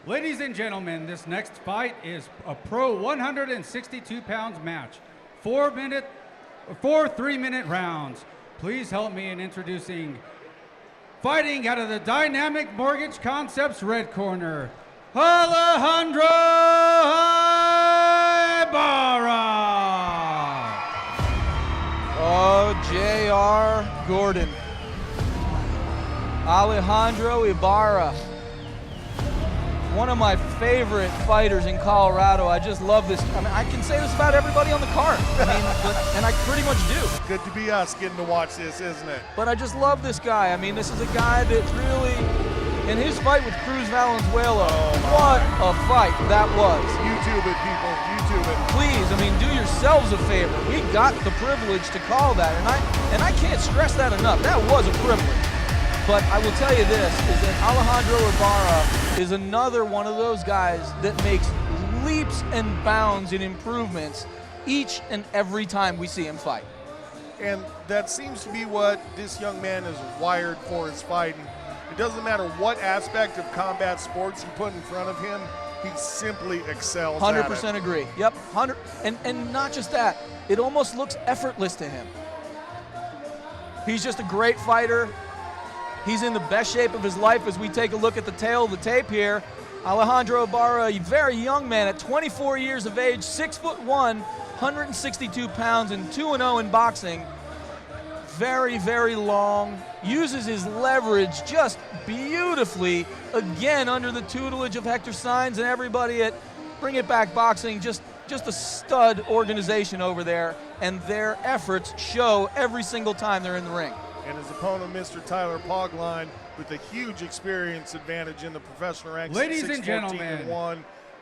Ladies and gentlemen, this next fight is a pro 162 pounds match. 4 3-minute rounds. Please help me in introducing, fighting out of the Dynamic Mortgage Concepts red corner, Alejandro Ibarra. Oh, J.R. Gordon. Alejandro Ibarra. One of my favorite fighters in Colorado. I just love this. I mean, I can say this about everybody on the card. And I pretty much do. Good to be us getting to watch this, isn't it? But I just love this guy. I mean, this is a guy that really, in his fight with Cruz Valenzuela, what a fight that was. YouTube it, people. YouTube it. Please, I mean, do yourselves a favor. We got the privilege to call that, and I can't stress that enough. That was a privilege. But I will tell you this, is that Alejandro Ibarra is another one of those guys that makes leaps and bounds in improvements each and every time we see him fight. And that seems to be what this young man is wired for, his fighting. It doesn't matter what aspect of combat sports you put in front of him, he simply excels 100% at it. agree. Yep, 100. And not just that, it almost looks effortless to him. He's just a great fighter. He's in the best shape of his life as we take a look at the tail of the tape here. Alejandro Ibarra, a very young man at 24 years of age, 6'1", 162 pounds, and 2-0 in boxing. Very, very long. Uses his leverage just beautifully. Again, under the tutelage of Hector Sainz and everybody at Bring It Back Boxing. Just a stud organization over there, and their efforts show every single time they're in the ring. And his opponent, Mr. Tyler Pogline, with a huge experience advantage in the professional ranks. Ladies and gentlemen,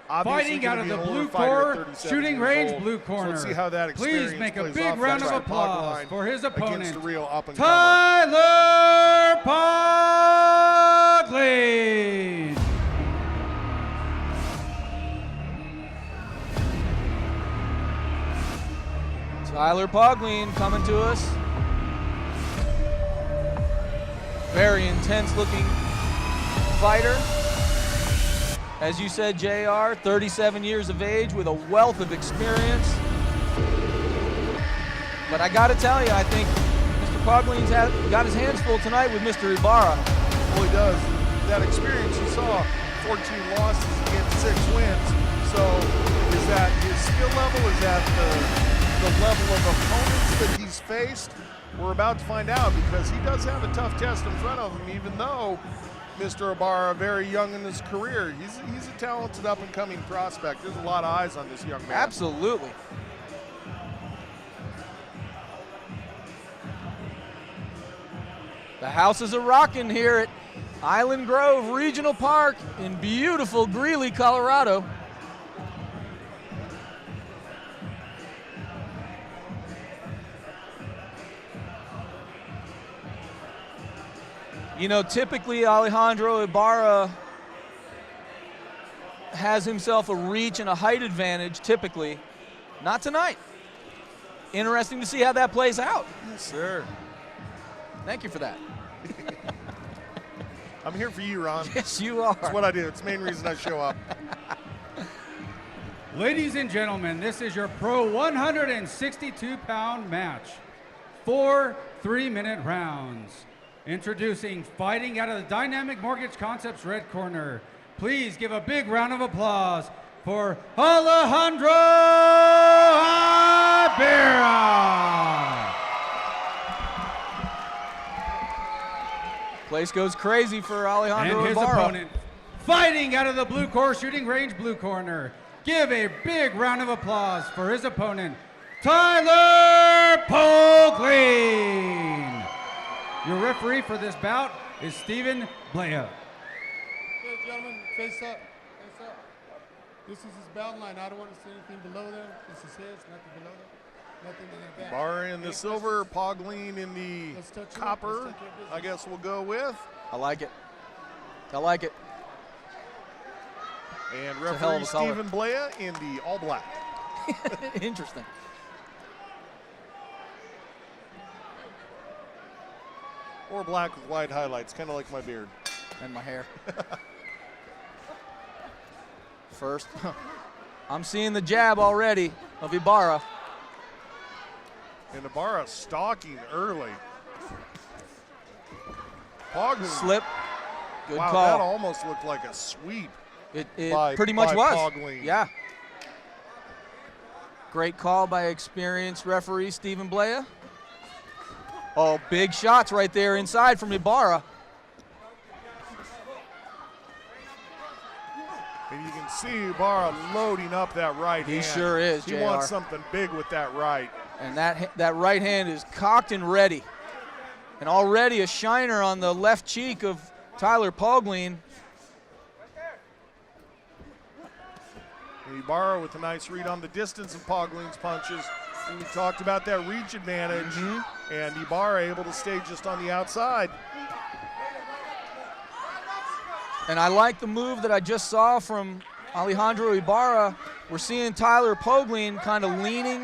fighting out of the blue corner, shooting range blue corner. So let's see how that Please make a big round of applause for his opponent, against the real up-and-comer. Tyler Pogline. Tyler Pogline coming to us. Very intense looking fighter. As you said, JR, 37 years of age with a wealth of experience. But I gotta tell you, I think Mr. Pogline's got his hands full tonight with Mr. Ibarra. Well, he does. That experience you saw, 14 losses against 6 wins. So is that his skill level? Is that the level of opponents that he's faced? We're about to find out, because he does have a tough test in front of him, even though Mr. Ibarra, very young in his career. He's a talented up-and-coming prospect. There's a lot of eyes on this young man. Absolutely. The house is a-rockin' here at Island Grove Regional Park in beautiful Greeley, Colorado. You know, typically Alejandro Ibarra has himself a reach and a height advantage, typically. Not tonight. Interesting to see how that plays out. Yes, sir. Thank you for that. I'm here for you, Ron. Yes, you are. That's what I do. It's the main reason I show up. Ladies and gentlemen, this is your pro 162-pound match. 4 3-minute rounds. Introducing, fighting out of the Dynamic Mortgage Concepts red corner. Please give a big round of applause for Alejandro Ibarra. Place goes crazy for Alejandro And his Ibarra. opponent, fighting out of the blue corner, shooting range blue corner. Give a big round of applause for his opponent, Tyler Pogline. Your referee for this bout is Stephen Blea. Okay, gentlemen, face up, face up. This is his belt line. I don't want to see anything below there. This is his, nothing below there. Nothing in the back. Ibarra in the silver, Pogline in the copper, I guess we'll go with. I like it. I like it. And a hell of referee a color. Stephen Blea in the all black. Interesting. Or black with white highlights, kind of like my beard. And my hair. First, I'm seeing the jab already of Ibarra. And Ibarra stalking early. Pogline. Slip. Good wow, call. that almost looked like a sweep. It by pretty much was. Pogline. Yeah. Great call by experienced referee Stephen Blea. Oh, big shots right there inside from Ibarra. And you can see Ibarra loading up that right hand. He sure is, He JR. wants something big with that right. And that right hand is cocked and ready. And already a shiner on the left cheek of Tyler Pogline. And Ibarra with a nice read on the distance of Pogline's punches. And we talked about that reach advantage. And Ibarra able to stay just on the outside. And I like the move that I just saw from Alejandro Ibarra. We're seeing Tyler Pogline kind of leaning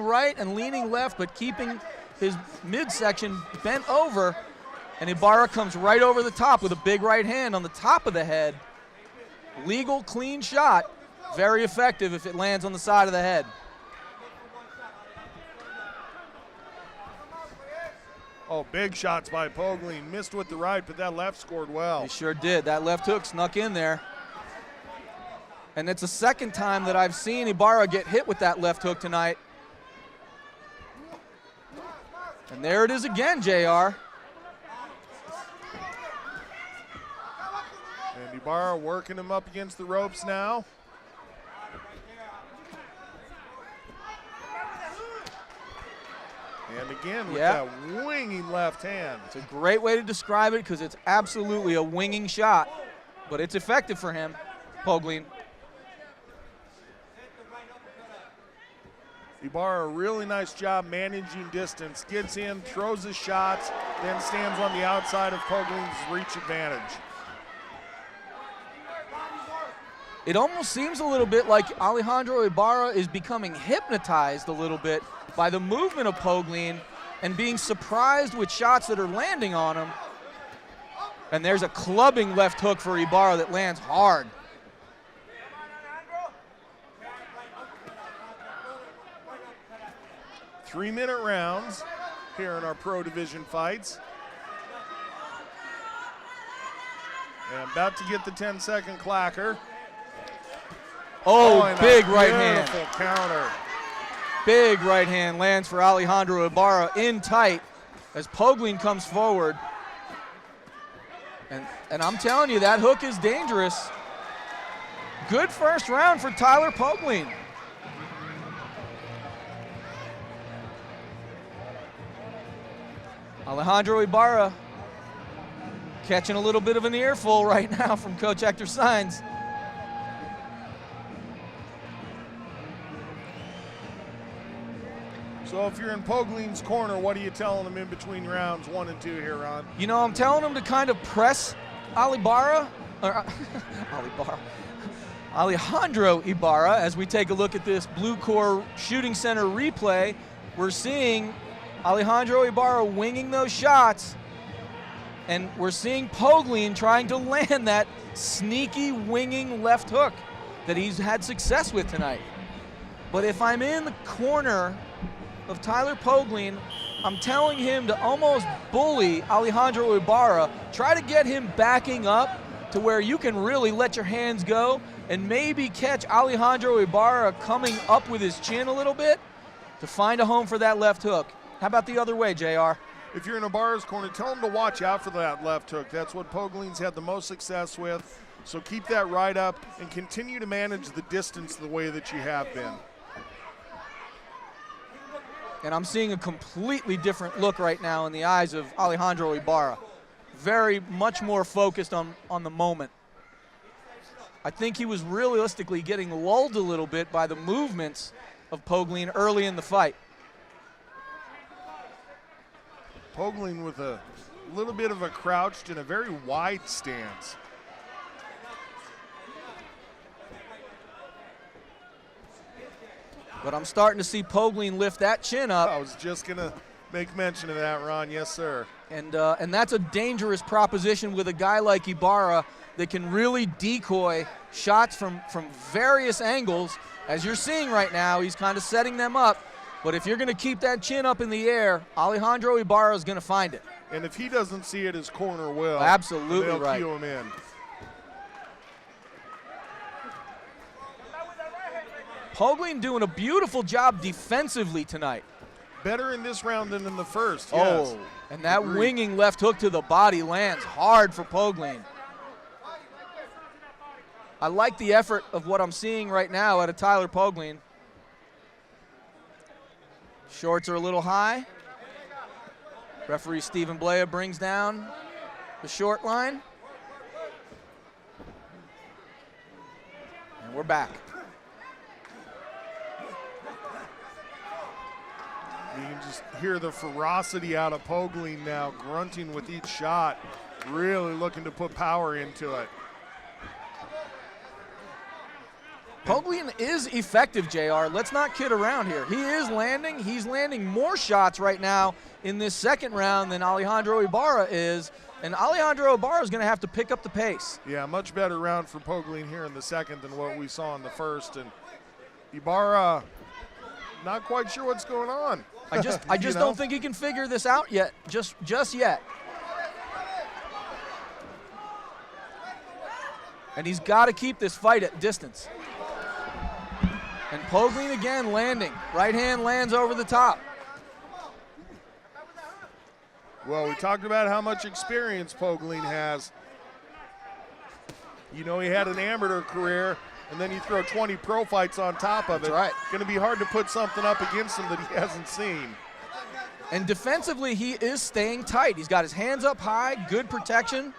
right and leaning left, but keeping his midsection bent over. And Ibarra comes right over the top with a big right hand on the top of the head. Legal, clean shot. Very effective if it lands on the side of the head. Oh, big shots by Pogline. Missed with the right, but that left scored well. He sure did. That left hook snuck in there. And it's the second time that I've seen Ibarra get hit with that left hook tonight. And there it is again, JR. And Ibarra working him up against the ropes now. And again with that winging left hand. It's a great way to describe it because it's absolutely a winging shot, but it's effective for him, Pogline. Ibarra, a really nice job managing distance. Gets in, throws his shots, then stands on the outside of Pogline's reach advantage. It almost seems a little bit like Alejandro Ibarra is becoming hypnotized a little bit by the movement of Pogline and being surprised with shots that are landing on him. And there's a clubbing left hook for Ibarra that lands hard. Three-minute rounds here in our pro division fights. And about to get the 10-second clacker. Oh, big right hand. Beautiful counter. Big right hand lands for Alejandro Ibarra in tight as Pogline comes forward. And I'm telling you, that hook is dangerous. Good first round for Tyler Pogline. Alejandro Ibarra catching a little bit of an earful right now from Coach Hector Sainz. So if you're in Pogline's corner, what are you telling him in between rounds 1 and 2 here, Ron? You know, I'm telling him to kind of press Alejandro Ibarra. As we take a look at this Blue Core Shooting Center replay, we're seeing Alejandro Ibarra winging those shots, and we're seeing Pogline trying to land that sneaky winging left hook that he's had success with tonight. But if I'm in the corner of Tyler Pogline, I'm telling him to almost bully Alejandro Ibarra, try to get him backing up to where you can really let your hands go and maybe catch Alejandro Ibarra coming up with his chin a little bit to find a home for that left hook. How about the other way, JR? If you're in Ibarra's corner, tell him to watch out for that left hook. That's what Pogline's had the most success with. So keep that right up and continue to manage the distance the way that you have been. And I'm seeing a completely different look right now in the eyes of Alejandro Ibarra. Very much more focused on the moment. I think he was realistically getting lulled a little bit by the movements of Pogline early in the fight. Pogline with a little bit of a crouched and a very wide stance. But I'm starting to see Pogline lift that chin up. I was just going to Make mention of that, Ron. Yes, sir. And that's a dangerous proposition with a guy like Ibarra that can really decoy shots from various angles. As you're seeing right now, he's kind of setting them up. But if you're going to keep that chin up in the air, Alejandro Ibarra is going to find it. And if he doesn't see it, his corner will. Absolutely they'll right. cue him in. Pogline doing a beautiful job defensively tonight. Better in this round than in the first. Oh, Yes. and that Agreed. winging left hook to the body lands hard for Pogline. I like the effort of what I'm seeing right now out of Tyler Pogline. Shorts are a little high. Referee Stephen Blea brings down the short line. And we're back. You can just hear the ferocity out of Pogline now, grunting with each shot, really looking to put power into it. Pogline is effective, JR. Let's not kid around here. He is landing. He's landing more shots right now in this second round than Alejandro Ibarra is. And Alejandro Ibarra is going to have to pick up the pace. Yeah, much better round for Pogline here in the second than what we saw in the first. And Ibarra, not quite sure what's going on. I just don't think he can figure this out yet, just yet. And he's got to keep this fight at distance. And Pogline again landing. Right hand lands over the top. Well, we talked about how much experience Pogline has. You know, he had an amateur career, and then you throw 20 pro fights on top of it. That's right. Going to be hard to put something up against him that he hasn't seen. And defensively, he is staying tight. He's got his hands up high, good protection.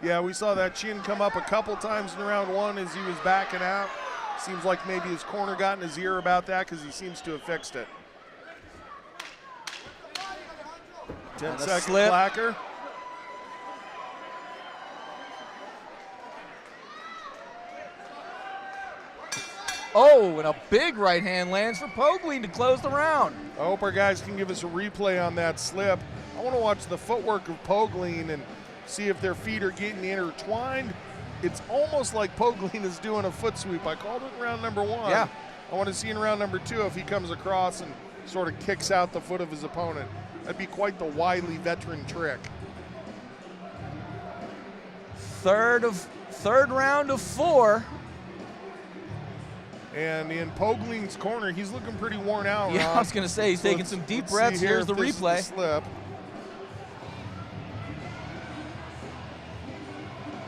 Yeah, we saw that chin come up a couple times in round one as he was backing out. Seems like maybe his corner got in his ear about that because he seems to have fixed it. 10-second slip. clacker. Oh, and a big right hand lands for Pogline to close the round. I hope our guys can give us a replay on that slip. I want to watch the footwork of Pogline and see if their feet are getting intertwined. It's almost like Pogline is doing a foot sweep. I called it in round number one. Yeah. I want to see in round number two if he comes across and sort of kicks out the foot of his opponent. That'd be quite the wily veteran trick. Third round of 4. And in Pogline's corner, he's looking pretty worn out. Yeah, Ron. I was going to say, he's taking some deep breaths. Here's the replay. Slip.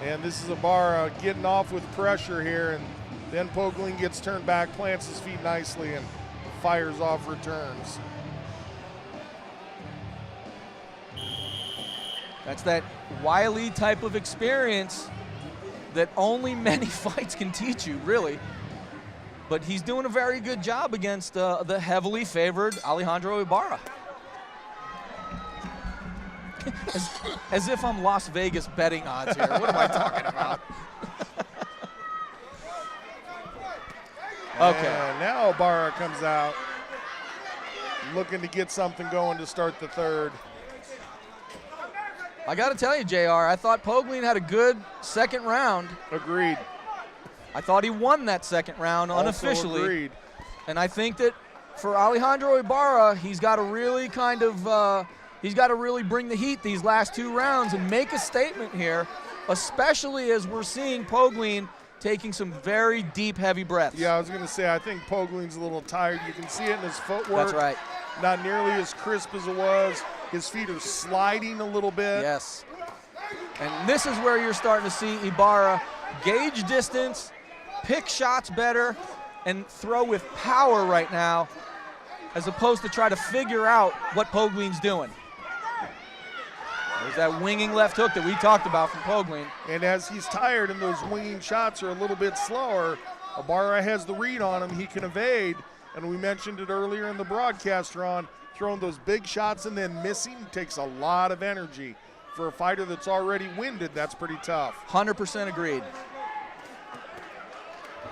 And this is Ibarra getting off with pressure here, and then Pogline gets turned back, plants his feet nicely, and fires off returns. That's that wily type of experience that only many fights can teach you, really. But he's doing a very good job against the heavily favored Alejandro Ibarra. As if I'm Las Vegas betting odds here. What am I talking about? Okay. And now Ibarra comes out, looking to get something going to start the third. I got to tell you, JR, I thought Pogline had a good second round. Agreed. I thought he won that second round unofficially. Also agreed. And I think that for Alejandro Ibarra, he's got to really bring the heat these last 2 rounds and make a statement here, especially as we're seeing Pogline taking some very deep, heavy breaths. Yeah, I was going to say, I think Pogline's a little tired. You can see it in his footwork. That's right. Not nearly as crisp as it was. His feet are sliding a little bit. Yes. And this is where you're starting to see Ibarra gauge distance, pick shots better, and throw with power right now, as opposed to try to figure out what Pogline's doing. There's that winging left hook that we talked about from Pogline. And as he's tired and those winging shots are a little bit slower, Ibarra has the read on him. He can evade. And we mentioned it earlier in the broadcast, Ron, throwing those big shots and then missing takes a lot of energy. For a fighter that's already winded, that's pretty tough. 100% agreed.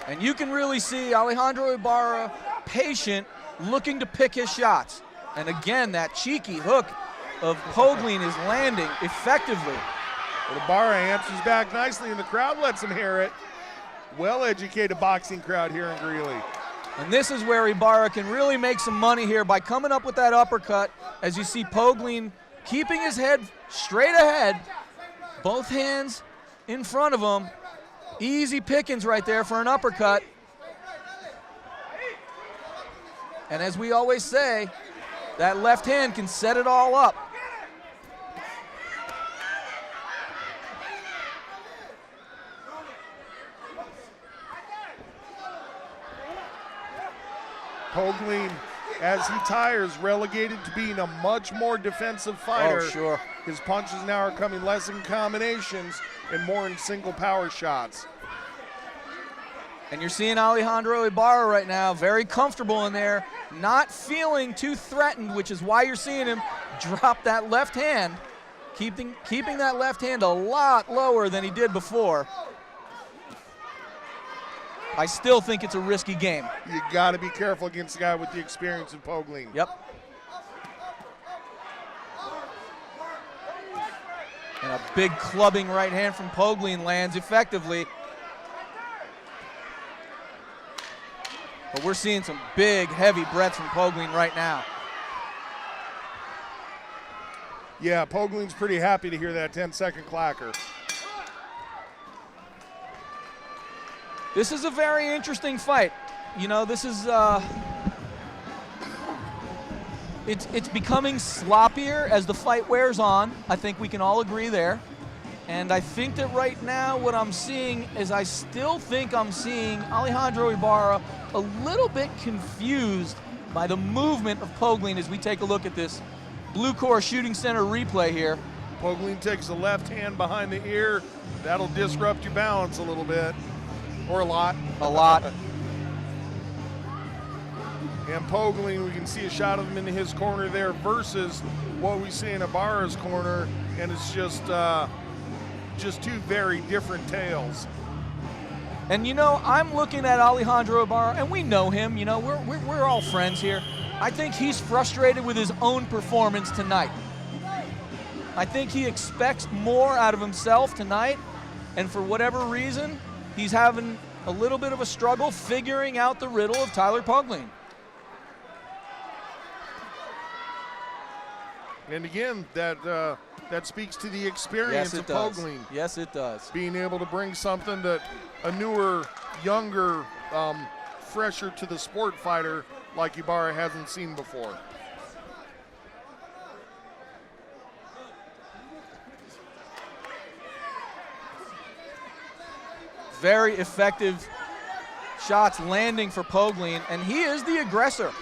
And you can really see Alejandro Ibarra patient, looking to pick his shots. And again, that cheeky hook of Pogline is landing effectively. But Ibarra answers back nicely, and the crowd lets him hear it. Well-educated boxing crowd here in Greeley. And this is where Ibarra can really make some money here by coming up with that uppercut. As you see Pogline keeping his head straight ahead, both hands in front of him. Easy pickings right there for an uppercut. And as we always say, that left hand can set it all up. Pogline, as he tires, relegated to being a much more defensive fighter. Oh, sure. His punches now are coming less in combinations and more in single power shots. And you're seeing Alejandro Ibarra right now, very comfortable in there, not feeling too threatened, which is why you're seeing him drop that left hand, keeping that left hand a lot lower than he did before. I still think it's a risky game. You got to be careful against a guy with the experience of Pogline. Yep. And a big clubbing right hand from Pogline lands effectively. But we're seeing some big, heavy breaths from Pogline right now. Yeah, Pogline's pretty happy to hear that 10-second clacker. This is a very interesting fight. You know, this is, it's becoming sloppier as the fight wears on. I think we can all agree there. And I think that right now what I'm seeing is I still think I'm seeing Alejandro Ibarra a little bit confused by the movement of Pogline as we take a look at this Blue Core Shooting Center replay here. Pogline takes the left hand behind the ear. That'll disrupt your balance a little bit, or a lot. A lot. And Pogline, we can see a shot of him in his corner there versus what we see in Ibarra's corner, and it's just two very different tales. And you know, I'm looking at Alejandro Ibarra, and we know him. You know, we're all friends here. I think he's frustrated with his own performance tonight. I think he expects more out of himself tonight, and for whatever reason, he's having a little bit of a struggle figuring out the riddle of Tyler Pogline. And again, that speaks to the experience of Pogline. Yes, it does. Being able to bring something that a newer, younger, fresher to the sport fighter like Ibarra hasn't seen before. Very effective shots landing for Pogline, and he is the aggressor.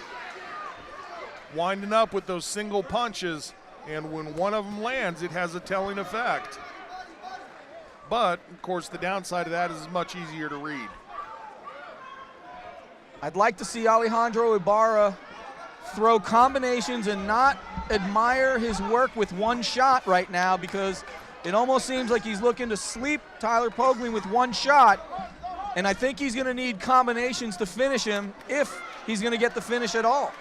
Winding up with those single punches, and when one of them lands, it has a telling effect. But, of course, the downside of that is it's much easier to read. I'd like to see Alejandro Ibarra throw combinations and not admire his work with one shot right now, because it almost seems like he's looking to sleep Tyler Pogline with one shot, and I think he's going to need combinations to finish him if he's going to get the finish at all.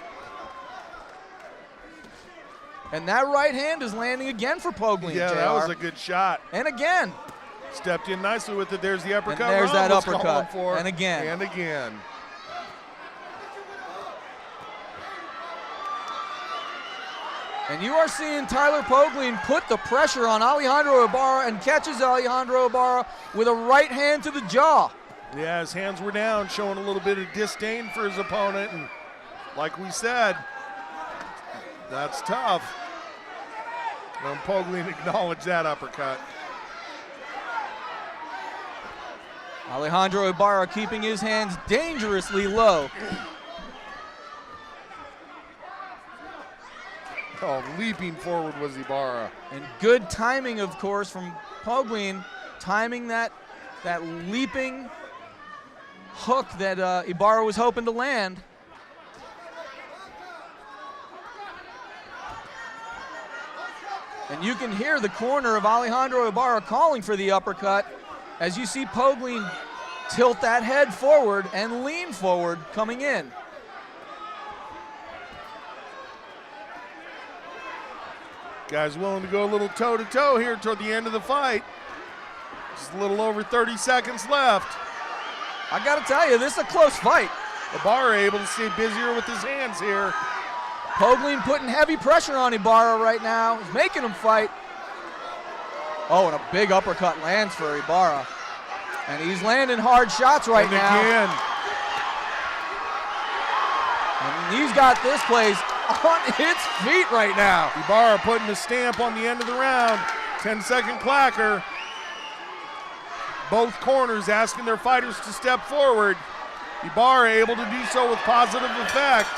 And that right hand is landing again for Pogline. Yeah, JR. that was a good shot. And again. Stepped in nicely with it. There's the uppercut. And there's that uppercut. For. And again. And again. And you are seeing Tyler Pogline put the pressure on Alejandro Ibarra and catches Alejandro Ibarra with a right hand to the jaw. Yeah, his hands were down, showing a little bit of disdain for his opponent. And like we said, that's tough. And Pogline acknowledged that uppercut. Alejandro Ibarra keeping his hands dangerously low. Oh, leaping forward was Ibarra. And good timing, of course, from Pogline, timing that leaping hook that Ibarra was hoping to land. And you can hear the corner of Alejandro Ibarra calling for the uppercut as you see Pogline tilt that head forward and lean forward coming in. Guys willing to go a little toe-to-toe here toward the end of the fight. Just a little over 30 seconds left. I got to tell you, this is a close fight. Ibarra able to stay busier with his hands here. Pogline putting heavy pressure on Ibarra right now. He's making him fight. Oh, and a big uppercut lands for Ibarra. And he's landing hard shots right now. Again. And he's got this place on its feet right now. Ibarra putting a stamp on the end of the round. 10-second clacker. Both corners asking their fighters to step forward. Ibarra able to do so with positive effect.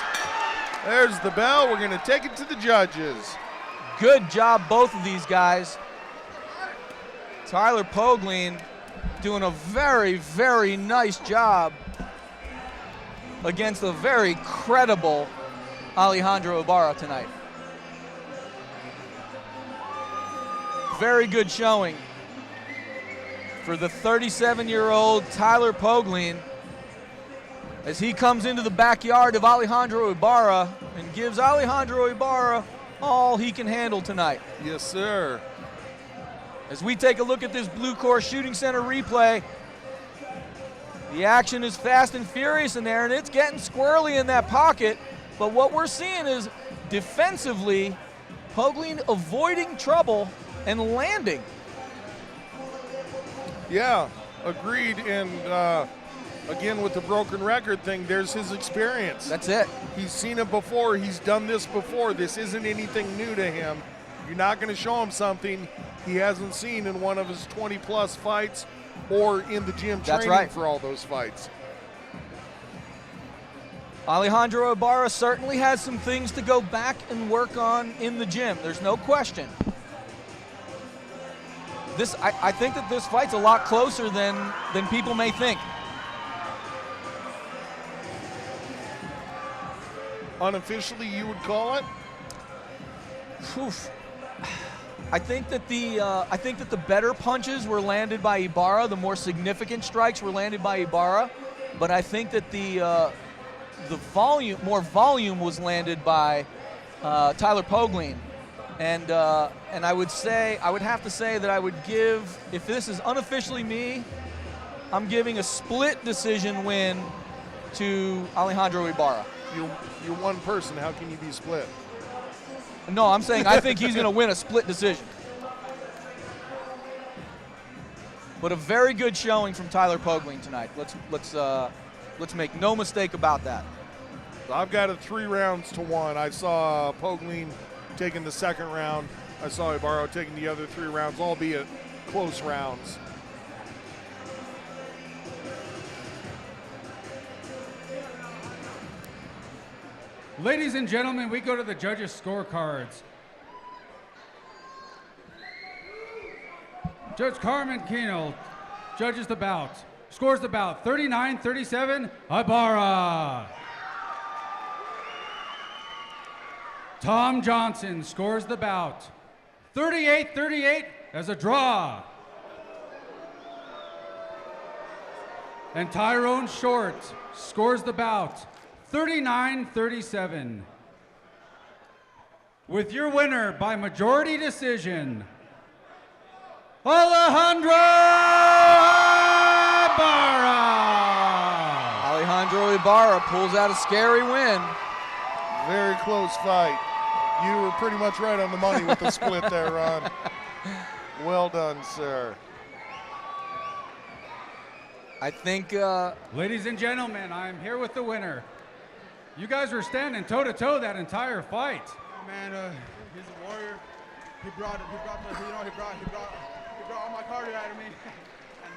There's the bell. We're going to take it to the judges. Good job, both of these guys. Tyler Pogline doing a very, very nice job against a very credible Alejandro Ibarra tonight. Very good showing for the 37-year-old Tyler Pogline as he comes into the backyard of Alejandro Ibarra and gives Alejandro Ibarra all he can handle tonight. Yes, sir. As we take a look at this Blue Course Shooting Center replay, the action is fast and furious in there, and it's getting squirrely in that pocket. But what we're seeing is defensively, Pogline avoiding trouble and landing. Yeah, agreed. And again, with the broken record thing, there's his experience. That's it. He's seen it before. He's done this before. This isn't anything new to him. You're not going to show him something he hasn't seen in one of his 20-plus fights or in the gym training for all those fights. Alejandro Ibarra certainly has some things to go back and work on in the gym. There's no question. I think that this fight's a lot closer than people may think. Unofficially, you would call it? Oof. I think that the better punches were landed by Ibarra, the more significant strikes were landed by Ibarra, but I think that the more volume was landed by Tyler Pogline, and I would have to say that I would give, if this is unofficially me, I'm giving a split decision win to Alejandro Ibarra. You're one person. How can you be split? No, I'm saying I think he's going to win a split decision. But a very good showing from Tyler Pogline tonight. Let's make no mistake about that. I've got it 3-1. I saw Pogline taking the second round. I saw Ibarra taking the other 3 rounds, albeit close rounds. Ladies and gentlemen, we go to the judges' scorecards. Judge Carmen Kino judges the bout. Scores the bout 39-37, Ibarra. Tom Johnson scores the bout 38-38 as a draw. And Tyrone Short scores the bout 39-37. With your winner by majority decision, Alejandro Ibarra. Alejandro Ibarra pulls out a scary win. Very close fight. You were pretty much right on the money with the split there, Ron. Well done, sir. I think... Ladies and gentlemen, I'm here with the winner. You guys were standing toe-to-toe that entire fight. Oh, man, he's a warrior. He brought all my cardio out of me. And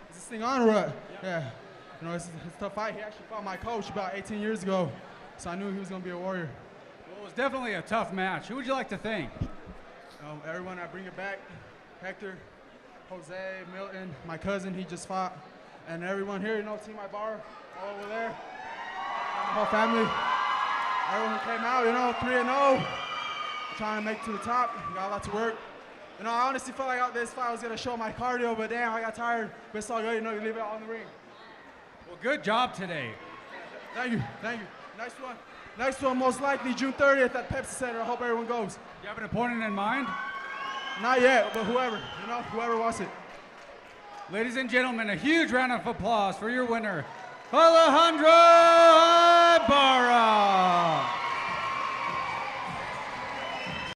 is this thing on or what? Yeah. You know, it's a tough fight. He actually fought my coach about 18 years ago, so I knew he was going to be a warrior. Well, it was definitely a tough match. Who would you like to thank? Everyone, I bring it back. Hector, Jose, Milton, my cousin, he just fought. And everyone here, you know, Team Ibarra, all over there. My whole family, everyone who came out, you know, 3-0, trying to make it to the top. Got a lot to work. You know, I honestly felt like this fight was going to show my cardio, but damn, I got tired. But it's all good, you know, you leave it all in the ring. Well, good job today. Thank you. Nice one. Next one, most likely June 30th at Pepsi Center. I hope everyone goes. Do you have an opponent in mind? Not yet, but whoever, whoever wants it. Ladies and gentlemen, a huge round of applause for your winner, Alejandro!